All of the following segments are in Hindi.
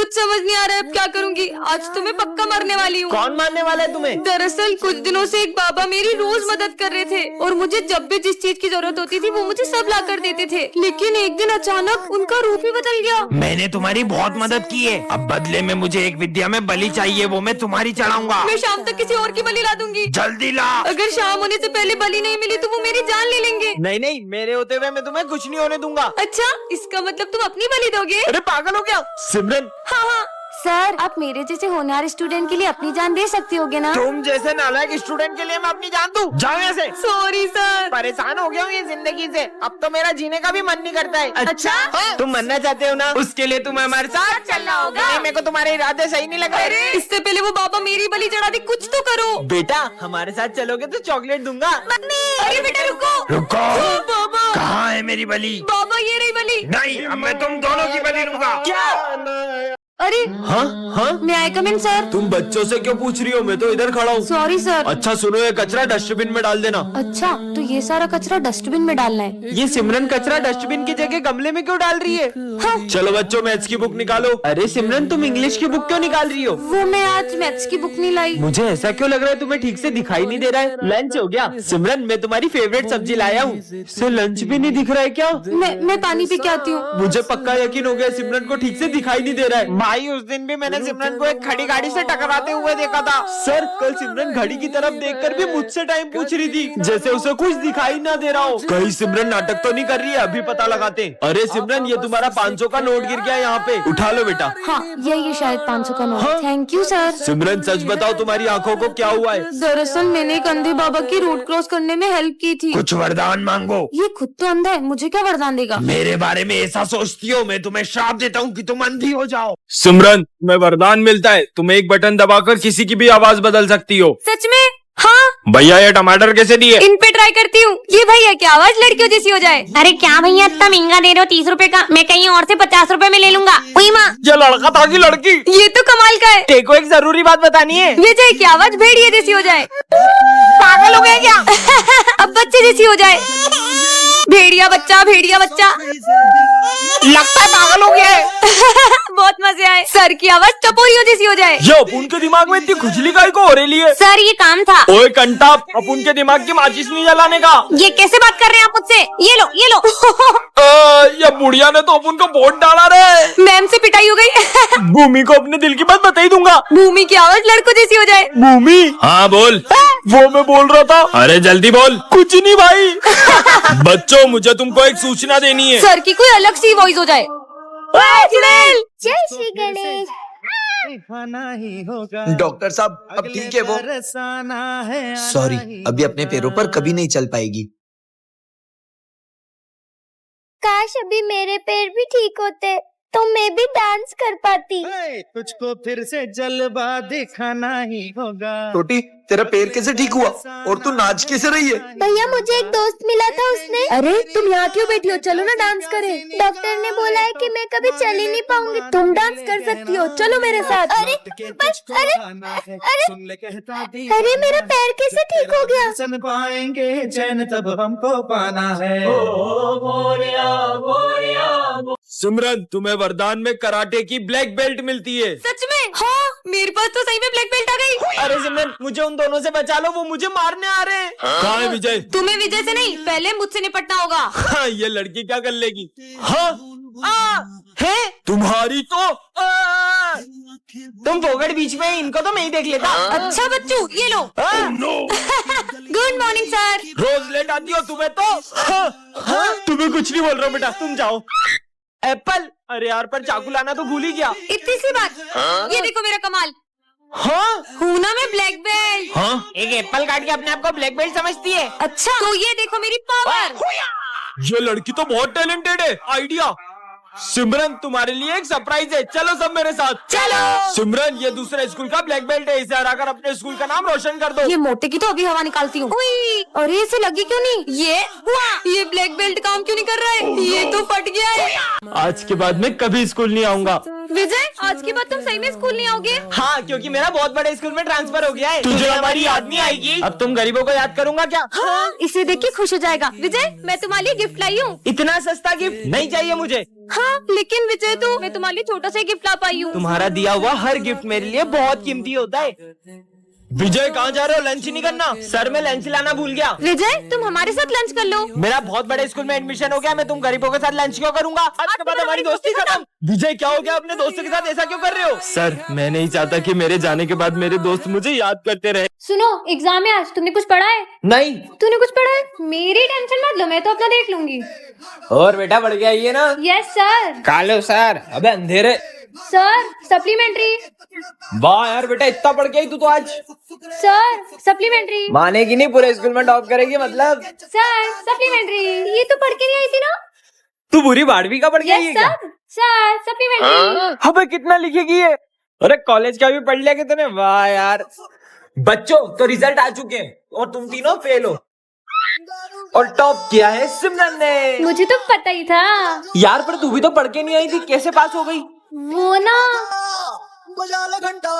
कुछ समझ नहीं आ रहा है अब क्या करूँगी। आज तो मैं पक्का मरने वाली हूँ। कौन मारने वाला है तुम्हें? दरअसल कुछ दिनों से एक बाबा मेरी रोज मदद कर रहे थे और मुझे जब भी जिस चीज की जरूरत होती थी वो मुझे सब ला कर देते थे, लेकिन एक दिन अचानक उनका रूप ही बदल गया। मैंने तुम्हारी बहुत मदद की है, अब बदले में मुझे एक विद्या में बलि चाहिए, वो मैं तुम्हारी चढ़ाऊंगा। मैं शाम तक किसी और की बलि ला दूंगी। जल्दी ला। अगर शाम होने से पहले बलि नहीं मिली तो वो मेरी जान ले लेंगे। नहीं नहीं, मेरे होते हुए मैं तुम्हें कुछ नहीं होने दूंगा। अच्छा, इसका मतलब तुम अपनी बलि दोगे? अरे पागल हो क्या सिमरन? हाँ हाँ सर, आप मेरे जैसे होनहार स्टूडेंट के लिए अपनी जान दे सकते होगे ना? तुम जैसे नालायक स्टूडेंट के लिए मैं अपनी जान दूं? जाओ यहाँ से। Sorry sir. परेशान हो गया हूँ ये जिंदगी से, अब तो मेरा जीने का भी मन नहीं करता है। अच्छा? हाँ? तुम मरना चाहते हो ना, उसके लिए तुम्हें हमारे साथ चलना होगा। नहीं, मेरे को तुम्हारे इरादे सही नहीं लग रहे। इससे पहले वो बाबा मेरी बलि चढ़ा दी, कुछ तो करो। बेटा हमारे साथ चलोगे तो चॉकलेट दूंगा। अरे बेटा रुको। रुको। बाबा कहाँ है मेरी बलि? बाबा ये रही बलि। नहीं, अब मैं तुम दोनों की बलि लूंगा। क्या? अरे हाँ हाँ, मैं आई कम इन सर? तुम बच्चों से क्यों पूछ रही हो? मैं तो इधर खड़ा हूँ। Sorry sir. अच्छा सुनो, ये कचरा डस्टबिन में डाल देना। अच्छा, तो ये सारा कचरा डस्टबिन में डालना है? ये सिमरन कचरा डस्टबिन की जगह गमले में क्यों डाल रही है? हाँ। चलो बच्चों, मैथ्स की बुक निकालो। अरे सिमरन, तुम इंग्लिश की बुक क्यों निकाल रही हो? वो मैं आज मैथ्स की बुक नहीं लाई। मुझे ऐसा क्यों लग रहा है तुम्हें ठीक से दिखाई नहीं दे रहा है? लंच हो गया? सिमरन मैं तुम्हारी फेवरेट सब्जी लाया हूँ। इससे लंच भी नहीं दिख रहा है क्या? मैं पानी पी के आती हूँ। मुझे पक्का यकीन हो गया सिमरन को ठीक से दिखाई नहीं दे रहा है। भाई उस दिन भी मैंने सिमरन को एक खड़ी गाड़ी से टकराते हुए देखा था। सर कल सिमरन घड़ी की तरफ देखकर भी मुझसे टाइम पूछ रही थी, जैसे उसे कुछ दिखाई ना दे रहा हो। कहीं सिमरन नाटक तो नहीं कर रही है? अभी पता लगाते। अरे सिमरन, ये तुम्हारा 500 का नोट गिर गया यहाँ पे, उठा लो बेटा। हाँ ये शायद 500 का नोट। हाँ? Thank you sir. सिमरन सच बताओ, तुम्हारी आंखों को क्या हुआ है? दरअसल मैंने एक अंधे बाबा की रोड क्रॉस करने में हेल्प की थी। कुछ वरदान मांगो। ये खुद तो अंधा है, मुझे क्या वरदान देगा? मेरे बारे में ऐसा सोचती हो? मैं तुम्हें श्राप देता हूँ कि तुम अंधी हो जाओ। सिमरन, तुम्हें वरदान मिलता है, तुम एक बटन दबाकर किसी की भी आवाज बदल सकती हो। सच में? हाँ। भैया ये टमाटर कैसे दिए? इन पे ट्राई करती हूँ। ये भैया की आवाज लड़कियों जैसी हो जाए। अरे क्या भैया इतना महंगा दे रहे हो? 30 रुपए का, मैं कहीं और से 50 रुपए में ले लूंगा। उई माँ, ये लड़का था कि लड़की? ये तो कमाल का है। तेको एक जरूरी बात बतानी है। ये जय की आवाज भेड़िया जैसी हो जाए। पागल हो गए क्या? अब बच्चे जैसी हो जाए। भेड़िया बच्चा, भेड़िया बच्चा। लगता है पागल हो गया है। बहुत मजे आए। सर की आवाज टपोरियों जैसी हो जाए। ये अपुन के दिमाग में इतनी खुजली काहे को हो रही है? सर ये काम था। ओए कंटा, अपुन के दिमाग की माचिस नहीं जलाने का। ये कैसे बात कर रहे हैं आप मुझसे? ये लो ये लो। ये बुढ़िया ने तो अपुन को वोट डाला रे। मैम से पिटाई हो गई। भूमि को अपने दिल की बात बता ही दूंगा। भूमि की आवाज लड़कों जैसी हो जाए। भूमि? हाँ बोल। वो मैं बोल रहा था। अरे जल्दी बोल। कुछ नहीं भाई। बच्चों, मुझे तुमको एक सूचना देनी है। सर की कोई अलग सी वॉइस हो जाए। जय श्री गणेश। डॉक्टर साहब अब ठीक है वो? सॉरी, अभी अपने पैरों पर कभी नहीं चल पाएगी। काश अभी मेरे पैर भी ठीक होते तो मैं भी डांस कर पाती। तुझको फिर से जलवा दिखाना ही होगा। रोटी, तेरा पैर कैसे ठीक हुआ और तू नाच कैसे रही है? भैया मुझे एक दोस्त मिला था, उसने। अरे तुम यहाँ क्यों बैठी हो? चलो ना डांस करें। डॉक्टर ने बोला है कि मैं कभी चल ही नहीं पाऊंगी। तुम डांस कर सकती हो, चलो मेरे साथ। अरे बस, अरे मेरा पैर कैसे ठीक हो गया? सुन पाएंगे चैन तब हमको पाना है। सिमरन, तुम्हें वरदान में कराटे की ब्लैक बेल्ट मिलती है। सच में? हाँ, मेरे पास तो सही में ब्लैक बेल्ट आ गई। अरे सिमरन, मुझे उन दोनों से बचा लो, वो मुझे मारने आ रहे हैं। कहाँ है विजय? तुम्हें विजय से नहीं, पहले मुझसे निपटना होगा। हाँ, ये लड़की क्या कर लेगी? हाँ है तुम्हारी तो तुम फोगड़ बीच में, इनको तो मैं ही देख लेता। अच्छा बच्चू, ये लो। Good morning sir. रोज लेट आती हो तुम्हें तो। हाँ, तुम्हें कुछ नहीं बोल रहा हूँ बेटा, तुम जाओ। एप्पल? अरे यार, पर चाकू लाना तो भूल ही गया। इतनी सी बात। ये देखो मेरा कमाल। हाँ हूँ ना मैं ब्लैक बेल्ट। हाँ, एक एप्पल काट के अपने आप को ब्लैक बेल्ट समझती है। अच्छा, तो ये देखो मेरी पावर। ये लड़की तो बहुत टैलेंटेड है। आइडिया। सिमरन, तुम्हारे लिए एक सरप्राइज है, चलो सब मेरे साथ। चलो। सिमरन, ये दूसरे स्कूल का ब्लैक बेल्ट है, इसे हराकर अपने स्कूल का नाम रोशन कर दो। ये मोटे की तो अभी हवा निकालती हूँ। अरे इसे लगी क्यों नहीं? ये हुआ। ये ब्लैक बेल्ट काम क्यों नहीं कर रहा है? ये तो फट गया है। आज के बाद मैं कभी स्कूल नहीं आऊंगा। विजय, आज के बाद तुम सही में स्कूल नहीं आओगे? हाँ, क्योंकि मेरा बहुत बड़े स्कूल में ट्रांसफर हो गया है। तुझे हमारी याद नहीं आएगी? अब तुम गरीबों को याद करूंगा क्या? हाँ, इसे देख के खुश हो जाएगा। विजय, मैं तुम्हारे लिए गिफ्ट लाई हूँ। इतना सस्ता गिफ्ट नहीं चाहिए मुझे। हाँ, लेकिन विजय तू, मैं तुम्हारे लिए छोटा सा गिफ्ट ला पाई हूँ। तुम्हारा दिया हुआ हर गिफ्ट मेरे लिए बहुत कीमती होता है। विजय, कहाँ जा रहे हो? लंच नहीं करना? सर, मैं लंच लाना भूल गया। विजय, तुम हमारे साथ लंच कर लो। मेरा बहुत बड़े स्कूल में एडमिशन हो गया, मैं तुम गरीबों के साथ लंच क्यों करूंगा? आज के बाद हमारी दोस्ती खत्म। विजय, क्या हो गया? अपने दोस्तों के साथ ऐसा क्यों कर रहे हो? सर, मैं नहीं चाहता कि मेरे जाने के बाद मेरे दोस्त मुझे याद करते रहे। सुनो, एग्जाम है आज, तुमने कुछ पढ़ा है? नहीं। तूने कुछ पढ़ा है? मेरी टेंशन मत लो, मैं तो अपना देख लूंगी। और बेटा बढ़ गया ये ना? Yes sir. कालो सर, अबे अंधेरे। Sir, supplementary. वाह यार बेटा, इतना पढ़ के आई तू तो आज। Sir, supplementary. मानेगी नहीं, पूरे स्कूल में टॉप करेगी मतलब। Sir, supplementary. ये तो पढ़ के नहीं आई थी ना? तू बुरी 12वीं का पढ़ के आई है यस क्या? सर। Sir, supplementary. अबे कितना लिखेगी ये? अरे कॉलेज का भी पढ़ लिया कि तूने? वाह यार। बच्चों, तो रिजल्ट आ चुके हैं और तुम तीनों फेल हो। और टॉप किया है सिमरन ने। मुझे तो पता ही था। यार पर तू भी तो पढ़ के नहीं आई थी, कैसे पास हो गई? वो ना, बजा ले घंटा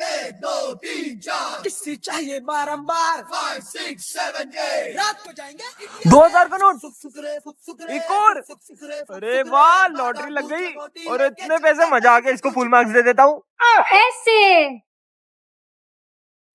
1 2 3 4 किससे चाहिए बारंबार 5 6 7 8 रात को जाएंगे 2000 का नोट, एक और। अरे वाह, लॉटरी लग गई। और इतने पैसे, मजा आ गया, इसको फुल मार्क्स दे देता हूँ। ऐसे।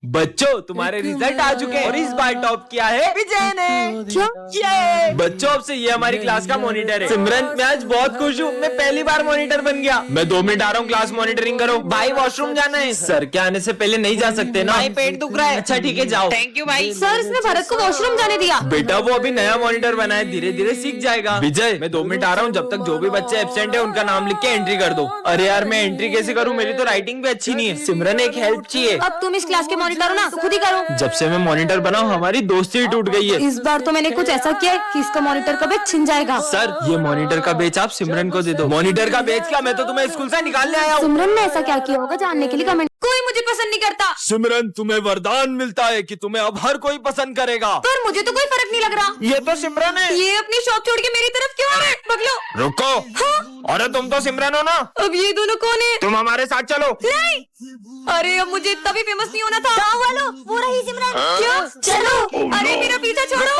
बच्चों, तुम्हारे रिजल्ट आ चुके हैं और इस बार टॉप किया है विजय ने। क्या? ये बच्चों, अब से ये हमारी क्लास का मॉनिटर है। सिमरन, मैं आज बहुत खुश हूँ, मैं पहली बार मॉनिटर बन गया। मैं 2 मिनट आ रहा हूँ, क्लास मॉनिटरिंग करो। भाई वॉशरूम जाना है। सर के आने से पहले नहीं जा सकते ना? भाई पेट दुख रहा है। अच्छा ठीक है, जाओ। थैंक यू भाई। सर, इसने भरत को वॉशरूम जाने दिया। बेटा, वो अभी नया मॉनिटर बना है, धीरे धीरे सीख जाएगा। विजय, मैं 2 मिनट आ रहा हूँ, जब तक जो भी बच्चे एब्सेंट है उनका नाम लिख के एंट्री कर दो। अरे यार, मैं एंट्री कैसे करूँ? मेरी तो राइटिंग भी अच्छी नहीं है। सिमरन, एक हेल्प चाहिए। अब तुम इस क्लास के मॉनिटर हो ना, तो खुद ही करो। जब से मैं मॉनिटर बना हूँ, हमारी दोस्ती ही टूट गई है। इस बार तो मैंने कुछ ऐसा किया है कि इसका मॉनिटर का बैच छिन जाएगा। सर, ये मॉनिटर का बेच आप सिमरन को दे दो। मॉनिटर का बेच क्या? मैं तो तुम्हें स्कूल से निकालने आया हूँ। सिमरन ने ऐसा क्या किया होगा जानने के लिए कमेंट। कोई मुझे पसंद नहीं करता। सिमरन, तुम्हें वरदान मिलता है कि तुम्हें अब हर कोई पसंद करेगा। पर मुझे तो कोई फर्क नहीं लग रहा। ये तो सिमरन है। ये अपनी शॉप छोड़ के मेरी तरफ क्यों आ रहे? बगलो। रुको। अरे तुम तो सिमरन हो ना? अब ये दोनों कौन है? तुम हमारे साथ चलो। नहीं। अरे, अब मुझे इतना भी फेमस नहीं होना था। गाँव वालों, वो रही सिमरन। क्या? चलो। अरे मेरा पीछा छोड़ो।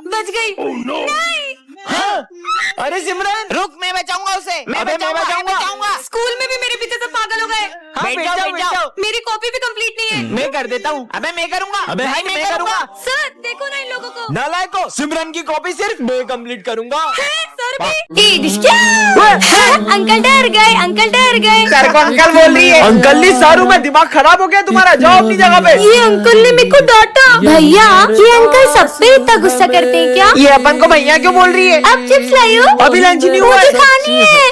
बच गई। नहीं। अरे सिमरन, रुक, मैं बचाऊंगा उसे। मैं बचाऊंगा। स्कूल में भी मेरे पीछे सब पागल हो गए। हाँ, बैठ जाओ। मेरी कॉपी भी कंप्लीट नहीं है। मैं कर देता हूँ। अबे मैं करूंगा। अबे भाई, मैं करूंगा। सर, देखो ना इन लोगों को। नालायको, सिमरन की कॉपी सिर्फ मैं कंप्लीट करूंगा। सर भी। अंकल डर गए, अंकल डर गए। सर को अंकल बोल रही है। अंकल नहीं, सारू, में दिमाग खराब हो गया तुम्हारा। जाओ अपनी जगह पे। ये अंकल ने मेरे को डांटा। भैया, ये अंकल सब पे इतना गुस्सा करते हैं क्या? ये अपन को भैया क्यों बोल रही है? अब चिप्स लाई हो? अभी लंच नहीं हुआ मुझे खानी है।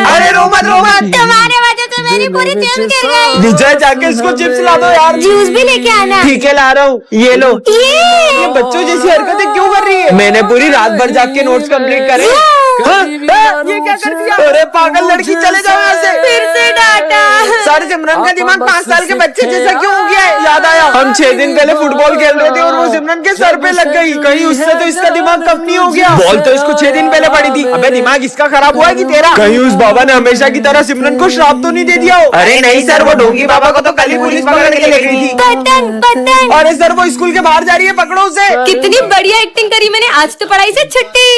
अरे रो मत। तुम्हारे वजह से मेरी पूरी चिप्स गिर गई। विजय, जाके इसको चिप्स ला दो यार। जूस भी लेके आना। ठीक है, ला रहा हूँ। ये लो। ये बच्चों जैसी हरकतें क्यों कर रही है? मैंने पूरी रात भर जाग के नोट्स कंप्लीट करे। ये क्या कर दिया? अरे पागल लड़की, चले जाओ यहाँ से। फिर से डांटा। सर, सिमरन का दिमाग 5 साल के बच्चे जैसा क्यों हो गया है? याद आया, हम 6 दिन पहले फुटबॉल खेल रहे थे और वो सिमरन के सर पे लग गई। कहीं उससे तो इसका दिमाग कम नहीं हो गया? बॉल तो इसको 6 दिन पहले पड़ी थी। अबे दिमाग इसका खराब हुआ है कि तेरा? कहीं उस बाबा ने हमेशा की तरह सिमरन को श्राप तो नहीं दे दिया हो? अरे नहीं सर, वो ढोंगी बाबा को तो कल ही पुलिस पकड़ के ले गई थी। पतंग। अरे सर, वो स्कूल के बाहर जा रही है, पकड़ो उसे। कितनी बढ़िया एक्टिंग करी मैंने। आज तो पढ़ाई से छुट्टी।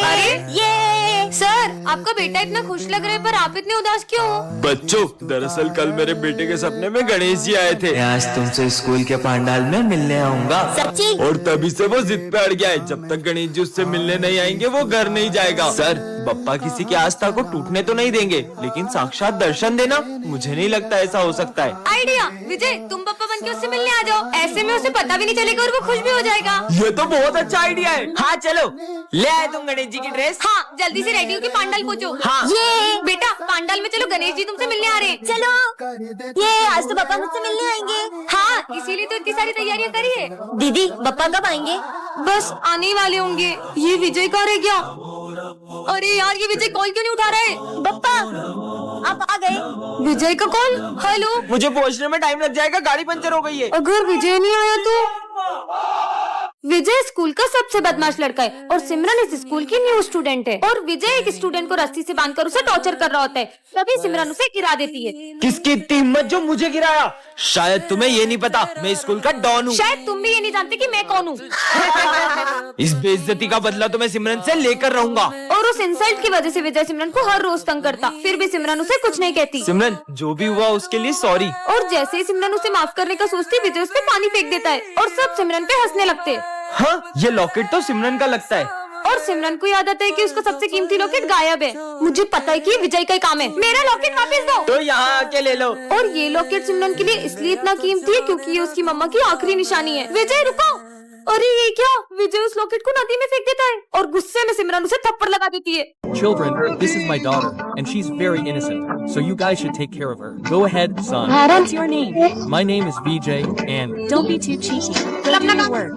अरे सर, आपका बेटा इतना खुश लग रहा है, पर आप इतने उदास क्यों हो? बच्चों, दरअसल कल मेरे बेटे के सपने में गणेश जी आए थे। आज तुमसे स्कूल के पंडाल में मिलने आऊंगा। सच्ची? और तभी से वो जिद पे अड़ गया है। जब तक गणेश जी उससे मिलने नहीं आएंगे, वो घर नहीं जाएगा। सर, बप्पा किसी की आस्था को टूटने तो नहीं देंगे, लेकिन साक्षात दर्शन देना, मुझे नहीं लगता ऐसा हो सकता है। आइडिया। विजय, तुम पप्पा बन के उससे मिलने आ जाओ। ऐसे में उसे पता भी नहीं चलेगा और वो खुश भी हो जाएगा। ये तो बहुत अच्छा आइडिया है। हाँ चलो, ले आए तुम गणेश जी की ड्रेस। हाँ, जल्दी से रेडी होके पांडाल पहुँचो। हाँ। ये बेटा, पांडाल में चलो, गणेश जी तुमसे मिलने आ रहे हैं। चलो। ये आज तो पापा मुझसे मिलने आएंगे। हाँ, इसीलिए तो इतनी सारी तैयारियां करी है। दीदी, पापा कब आएंगे? बस आने वाले होंगे। ये विजय कहाँ रह गया? अरे यार, ये विजय कॉल क्यों नहीं उठा रहा है? पापा, आप आ गए। विजय का कॉल। हेलो। मुझे पहुंचने में टाइम लग जाएगा, गाड़ी पंचर हो गई है। अगर विजय नहीं आया तो? विजय स्कूल का सबसे बदमाश लड़का है और सिमरन इस स्कूल की न्यू स्टूडेंट है और विजय एक स्टूडेंट को रस्सी से बांधकर उसे टॉर्चर कर रहा होता है, तभी सिमरन उसे गिरा देती है। किसकी इतनी हिम्मत जो मुझे गिराया? शायद तुम्हें ये नहीं पता, मैं स्कूल का डॉन हूँ। शायद तुम भी ये नहीं जानते कि मैं कौन हूँ। इस बेइज्जती का बदला तो मैं सिमरन से लेकर रहूंगा। और उस इंसल्ट की वजह से विजय सिमरन को हर रोज तंग करता, फिर भी सिमरन उसे कुछ नहीं कहती। सिमरन, जो भी हुआ उसके लिए सॉरी। और जैसे ही सिमरन उसे माफ करने का सोचती, विजय उस पे पानी फेंक देता है और सब सिमरन पे हंसने लगते हैं। हाँ, ये लॉकेट तो सिमरन का लगता है। और सिमरन को याद आता है कि उसका सबसे कीमती लॉकेट गायब है। मुझे पता है कि विजय का ही काम है, मेरा लॉकेट वापस दो। तो यहाँ आके ले लो। और ये लॉकेट सिमरन के लिए इसलिए इतना कीमती है क्योंकि ये उसकी मम्मा की आखिरी निशानी है। विजय रुको, अरे ये क्या? विजय उस लॉकेट को नदी में फेंक देता है और गुस्से में सिमरन उसे थप्पड़ लगा देती है। Children, this is my daughter, and she's very innocent, so you guys should take care of her. Go ahead, son. What's your name? My name is VJ, and Don't be too cheeky. Go do your work.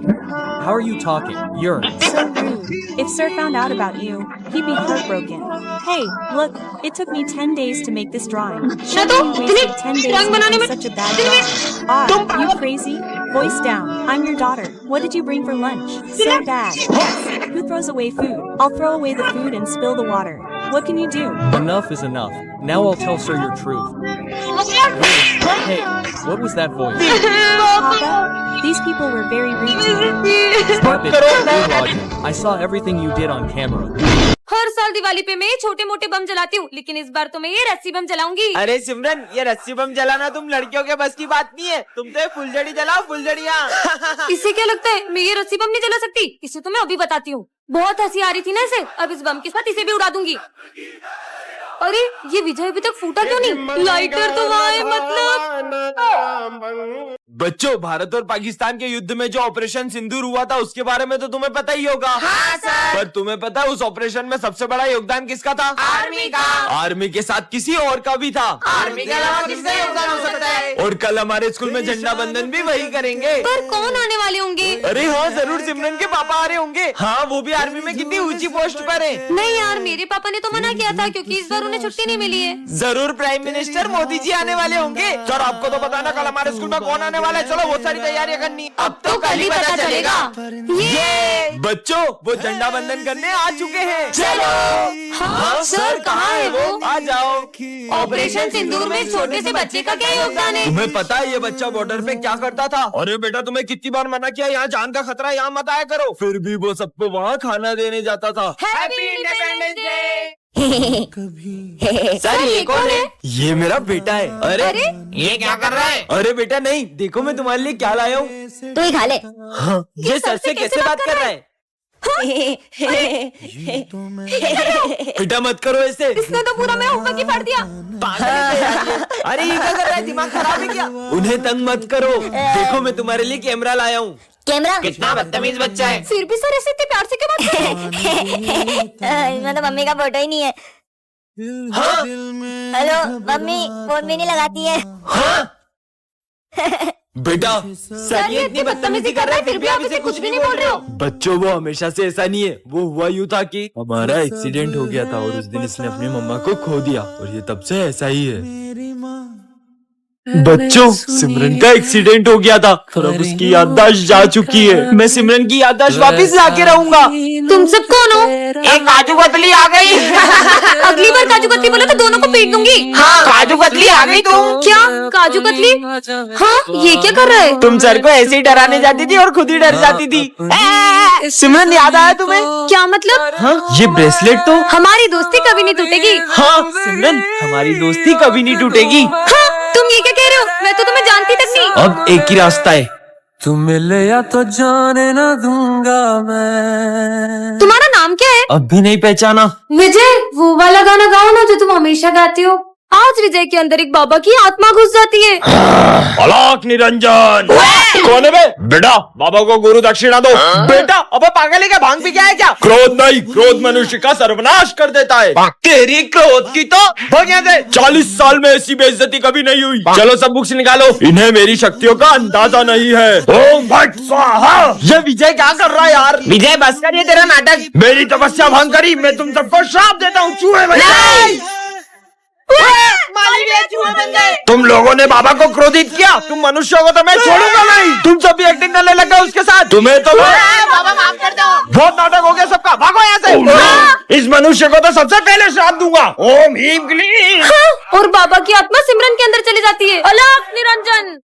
how are you talking? You're So rude. If Sir found out about you, he'd be heartbroken. Hey, look, it took me 10 days to make this drawing. Shouldn't you wasted 10 days making such a bad drawing? Ah, you crazy? Voice down. I'm your daughter. What did you bring for lunch? So bad. Yes. Who throws away food? I'll throw away the food and spill the water. What can you do? enough is enough. Now I'll tell Sir your truth. Hey, what was that voice? Papa, these people were very rude to me. Stop it, you Roger. I saw everything you did on camera. हर साल दिवाली पे मैं ये छोटे मोटे बम जलाती हूँ, लेकिन इस बार तो मैं ये रस्सी बम जलाऊंगी। अरे सिमरन, ये रस्सी बम जलाना तुम लड़कियों के बस की बात नहीं है। तुम तो ये फुलझड़ी जलाओ, फुलझड़ियाँ। इसे क्या लगता है मैं ये रस्सी बम नहीं जला सकती? इसे तो मैं अभी बताती हूँ। बहुत हंसी आ रही थी ना इसे, अब इस बम के साथ इसे भी उड़ा दूंगी। अरे ये विजय अभी तक फूटा क्यों नहीं? लाइटर तो वहाँ है, मतलब। बच्चों, भारत और पाकिस्तान के युद्ध में जो ऑपरेशन सिंदूर हुआ था उसके बारे में तो तुम्हें पता ही होगा। हाँ सर। पर तुम्हें पता है उस ऑपरेशन में सबसे बड़ा योगदान किसका था? आर्मी का। आर्मी के साथ किसी और का भी था। आर्मी के अलावा किसका योगदान हो सकता है? और कल हमारे स्कूल में झंडा बंधन भी वही करेंगे। पर कौन आने वाले होंगे? अरे हाँ, जरूर सिमरन के पापा आ रहे होंगे। हाँ, वो भी आर्मी में कितनी ऊंची पोस्ट पर है। नहीं यार, मेरे पापा ने तो मना किया था क्योंकि इस बार उन्हें छुट्टी नहीं मिली है। जरूर प्राइम मिनिस्टर मोदी जी आने वाले होंगे। सर, आपको तो पता ना कल हमारे स्कूल में कौन आने वाला है। चलो बहुत सारी तैयारियां करनी। अब तो कल ही पता चलेगा। ये बच्चों, वो झंडा बंधन करने आ चुके हैं। चलो। हाँ सर, कहाँ है वो? आ जाओ। ऑपरेशन सिंदूर में छोटे से बच्चे का क्या योगदान है? तुम्हें पता है ये बच्चा बॉर्डर पे क्या करता था? अरे बेटा, तुम्हें कितनी बार मना किया, यहाँ जान का खतरा, यहाँ मत आया करो। फिर भी वो सबको वहाँ खाना देने जाता था। Happy independence day. सर, ये कौन है? ये मेरा बेटा है। अरे ये क्या कर रहा है? अरे बेटा नहीं, देखो मैं तुम्हारे लिए क्या लाया हूँ। तू ही खा ले। ये सर से कैसे बात कर रहा है? बेटा मत करो ऐसे। इसने तो पूरा मेरा होमवर्क ही पढ़ दिया। अरे ये क्या कर रहा है? दिमाग खराब है क्या? उन्हें तंग मत करो। देखो मैं तुम्हारे लिए कैमरा लाया हूँ। कैमरा? कितना बदतमीज बच्चा है। फिर भी सर ऐसे इतने प्यार से क्यों बात कर रहे हैं? इसमें तो मम्मी का फोटो ही नहीं है। हेलो मम्मी, फोन भी नहीं लगाती है। बेटा, सर ये इतनी बदतमीजी कर रहा है, फिर भी आप इसे कुछ भी नहीं बोल रहे हो। बच्चों, वो हमेशा से ऐसा नहीं है। वो हुआ यूँ था कि हमारा एक्सीडेंट हो गया था और उस दिन इसने अपनी मम्मा को खो दिया और ये तब से ऐसा ही है। बच्चों, सिमरन का एक्सीडेंट हो गया था और अब उसकी याददाश्त जा चुकी है। मैं सिमरन की याददाश्त वापस लाके रहूंगा। तुम सब कौन हो? एक काजू कतली आ गई। अगली बार काजू कतली बोला तो दोनों को पीट दूंगी। हाँ, काजू कतली आ गई तुम। क्या काजू कतली? हाँ, ये क्या कर रहा है? तुम सर को ऐसे ही डराने जाती थी और खुद ही डर जाती थी। सिमरन, याद आया तुम्हें? क्या मतलब? हाँ, ये ब्रेसलेट तो। हमारी दोस्ती कभी नहीं टूटेगी। हाँ सिमरन, हमारी दोस्ती कभी नहीं टूटेगी। हाँ, तुम ये क्या कह रहे हो? मैं तो तुम्हें जानती तक नहीं। अब एक ही रास्ता है। तुम मिले या तो जाने ना दूंगा मैं। तुम्हारा नाम क्या है? अब भी नहीं पहचाना? विजय, वो वाला गाना गाओ ना जो तुम हमेशा गाते हो। आज विजय के अंदर एक बाबा की आत्मा घुस जाती है। अलाक निरंजन। कौन है बे? बेटा, बाबा को गुरु दक्षिणा दो। बेटा, अबे पागल है क्या? भांग पी क्या है क्या? क्रोध नहीं, क्रोध मनुष्य का सर्वनाश कर देता है। तेरी क्रोध की तो भाग यहाँ से। 40 साल में ऐसी बेइज्जती कभी नहीं हुई। चलो सब बुक्स निकालो, इन्हें मेरी शक्तियों का अंदाजा नहीं है। ओम भट स्वाहा। ये विजय क्या कर रहा है यार? विजय बस कर, ये तेरा नाटक। मेरी तपस्या भंग करी, मैं तुम सबको श्राप देता हूँ। चूहे बच्चे। तुम लोगों ने बाबा को क्रोधित किया। तुम मनुष्यों को तो मैं छोड़ूंगा नहीं। तुम सब भी एक्टिंग करने लग गए उसके साथ। तुम्हें तो बाबा माफ कर दो। बहुत नाटक हो गया सबका, भागो यहाँ से। इस मनुष्य को तो सबसे पहले श्राप दूंगा। ओम ह्रीम क्लीम। और बाबा की आत्मा सिमरन के अंदर चली जाती है। अलग निरंजन।